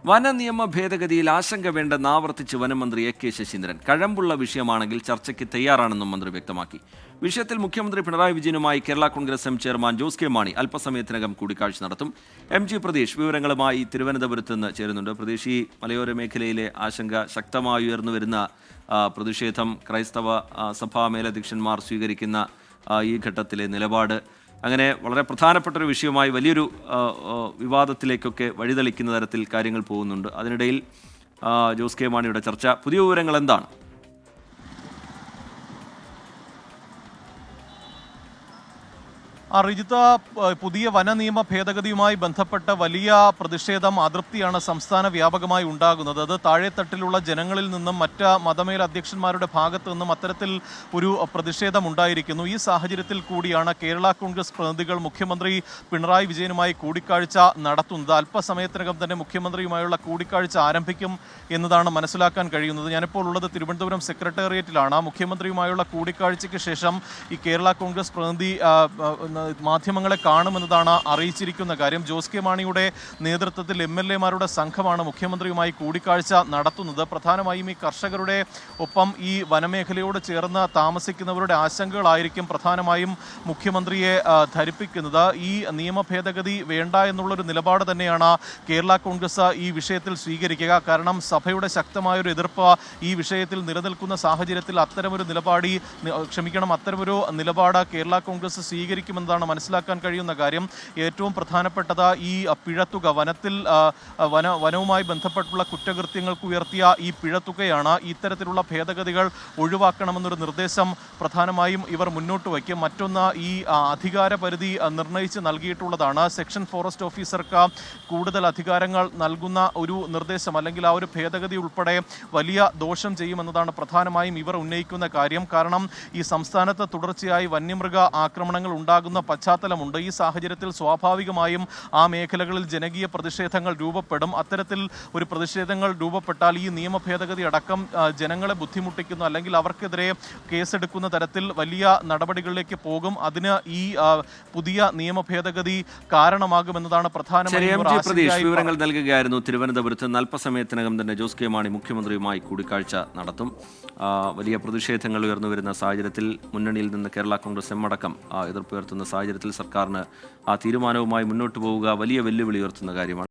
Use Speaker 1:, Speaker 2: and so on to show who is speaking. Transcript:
Speaker 1: വനനിയമ ഭേദഗതിയിൽ ആശങ്ക വേണ്ടെന്ന് ആവർത്തിച്ച് വനമന്ത്രി എ.കെ. ശശീന്ദ്രൻ. കഴമ്പുള്ള വിഷയമാണെങ്കിൽ ചർച്ചയ്ക്ക് തയ്യാറാണെന്നും മന്ത്രി വ്യക്തമാക്കി. വിഷയത്തിൽ മുഖ്യമന്ത്രി പിണറായി വിജയനുമായി Kerala Congress M chairman Jose K Mani അല്പസമയത്തിനകം കൂടിക്കാഴ്ച നടത്തും. എം.ജി. പ്രതീഷ് വിവരങ്ങളുമായി തിരുവനന്തപുരത്ത് നിന്ന് ചേരുന്നുണ്ട്. പ്രതീഷ്, ഈ മലയോര മേഖലയിലെ ആശങ്ക ശക്തമായി ഉയർന്നുവരുന്ന പ്രതിഷേധം, ക്രൈസ്തവ സഭാ മേലധ്യക്ഷന്മാർ സ്വീകരിക്കുന്ന ഈ ഘട്ടത്തിലെ നിലപാട്, അങ്ങനെ വളരെ പ്രധാനപ്പെട്ടൊരു വിഷയമായി വലിയൊരു വിവാദത്തിലേക്കൊക്കെ വഴിതെളിക്കുന്ന തരത്തിൽ കാര്യങ്ങൾ പോകുന്നുണ്ട്. അതിനിടയിൽ ജോസ് കെ മാണിയുടെ ചർച്ച, പുതിയ വിവരങ്ങൾ എന്താണ്?
Speaker 2: റിജിത്ത, പുതിയ വനനിയമ ഭേദഗതിയുമായി ബന്ധപ്പെട്ട വലിയ പ്രതിഷേധം, അതൃപ്തിയാണ് സംസ്ഥാന വ്യാപകമായി ഉണ്ടാകുന്നത്. അത് താഴെത്തട്ടിലുള്ള ജനങ്ങളിൽ നിന്നും മറ്റ് മതമേലധ്യക്ഷന്മാരുടെ ഭാഗത്തു നിന്നും അത്തരത്തിൽ ഒരു പ്രതിഷേധം ഉണ്ടായിരിക്കുന്നു. ഈ സാഹചര്യത്തിൽ കൂടിയാണ് കേരള കോൺഗ്രസ് പ്രതിനിധികൾ മുഖ്യമന്ത്രി പിണറായി വിജയനുമായി കൂടിക്കാഴ്ച നടത്തുന്നത്. അല്പസമയത്തിനകം തന്നെ മുഖ്യമന്ത്രിയുമായുള്ള കൂടിക്കാഴ്ച ആരംഭിക്കും എന്നതാണ് മനസ്സിലാക്കാൻ കഴിയുന്നത്. ഞാനിപ്പോൾ ഉള്ളത് തിരുവനന്തപുരം സെക്രട്ടേറിയറ്റിലാണ്. മുഖ്യമന്ത്രിയുമായുള്ള കൂടിക്കാഴ്ചയ്ക്ക് ശേഷം ഈ കേരള കോൺഗ്രസ് പ്രതിനിധി മാധ്യമങ്ങളെ കാണുമെന്നതാണ് അറിയിച്ചിരിക്കുന്ന കാര്യം. ജോസ് കെ മാണിയുടെ നേതൃത്വത്തിൽ MLA-മാരുടെ സംഘമാണ് മുഖ്യമന്ത്രിയുമായി കൂടിക്കാഴ്ച നടത്തുന്നത്. പ്രധാനമായും ഈ കർഷകരുടെ ഒപ്പം ഈ വനമേഖലയോട് ചേർന്ന് താമസിക്കുന്നവരുടെ ആശങ്കകളായിരിക്കും പ്രധാനമായും മുഖ്യമന്ത്രിയെ ധരിപ്പിക്കുന്നത്. ഈ നിയമ ഭേദഗതി വേണ്ട എന്നുള്ളൊരു നിലപാട് തന്നെയാണ് കേരള കോൺഗ്രസ് ഈ വിഷയത്തിൽ സ്വീകരിക്കുക. കാരണം സഭയുടെ ശക്തമായൊരു എതിർപ്പ് ഈ വിഷയത്തിൽ നിലനിൽക്കുന്ന സാഹചര്യത്തിൽ അത്തരമൊരു നിലപാട് കേരള കോൺഗ്രസ് സ്വീകരിക്കുമെന്നതാണ് മനസ്സിലാക്കാൻ കഴിയുന്ന കാര്യം. ഏറ്റവും പ്രധാനപ്പെട്ടത് ഈ പിഴത്തുക, വനവുമായി ബന്ധപ്പെട്ടുള്ള കുറ്റകൃത്യങ്ങൾക്ക് ഉയർത്തിയ ഈ പിഴത്തുകയാണ്. ഇത്തരത്തിലുള്ള ഭേദഗതികൾ ഒഴിവാക്കണമെന്നൊരു നിർദ്ദേശം പ്രധാനമായും ഇവർ മുന്നോട്ട് വയ്ക്കും. മറ്റൊന്ന്, ഈ അധികാര പരിധി നിർണയിച്ച് നൽകിയിട്ടുള്ളതാണ്. സെക്ഷൻ ഫോറസ്റ്റ് ഓഫീസർക്ക് കൂടുതൽ അധികാരങ്ങൾ നൽകുന്ന ഒരു നിർദ്ദേശം, അല്ലെങ്കിൽ ആ ഒരു ഭേദഗതി ഉൾപ്പെടെ വലിയ ദോഷം ചെയ്യുമെന്നതാണ് പ്രധാനമായും ഇവർ ഉന്നയിക്കുന്ന കാര്യം. കാരണം ഈ സംസ്ഥാനത്ത് തുടർച്ചയായി വന്യമൃഗ ആക്രമണങ്ങൾ ഉണ്ടാകുന്ന പശ്ചാത്തലമുണ്ട്. ഈ സാഹചര്യത്തിൽ സ്വാഭാവികമായും ആ മേഖലകളിൽ ജനകീയ പ്രതിഷേധങ്ങൾ രൂപപ്പെടും. അത്തരത്തിൽ ഒരു പ്രതിഷേധങ്ങൾ രൂപപ്പെട്ടാൽ ഈ നിയമ ഭേദഗതി അടക്കം ജനങ്ങളെ ബുദ്ധിമുട്ടിക്കുന്നു, അല്ലെങ്കിൽ അവർക്കെതിരെ കേസെടുക്കുന്ന തരത്തിൽ വലിയ നടപടികളിലേക്ക് പോകും. അതിന് ഈ പുതിയ നിയമ ഭേദഗതി കാരണമാകുമെന്നതാണ് പ്രധാനമായും
Speaker 1: വിവരങ്ങൾ നൽകുകയായിരുന്നു. തിരുവനന്തപുരത്ത് അല്പസമയത്തിനകം തന്നെ ജോസ് കെ മാണി മുഖ്യമന്ത്രിയുമായി കൂടിക്കാഴ്ച നടത്തും. വലിയ പ്രതിഷേധങ്ങൾ ഉയർന്നു വരുന്ന സാഹചര്യത്തിൽ മുന്നണിയിൽ നിന്ന് കേരള കോൺഗ്രസ് എം അടക്കം എതിർപ്പുയർത്തുന്ന സാഹചര്യത്തിൽ സർക്കാരിന് ആ തീരുമാനവുമായി മുന്നോട്ട് പോവുക വലിയ വെല്ലുവിളി ഉയർത്തുന്ന കാര്യമാണ്.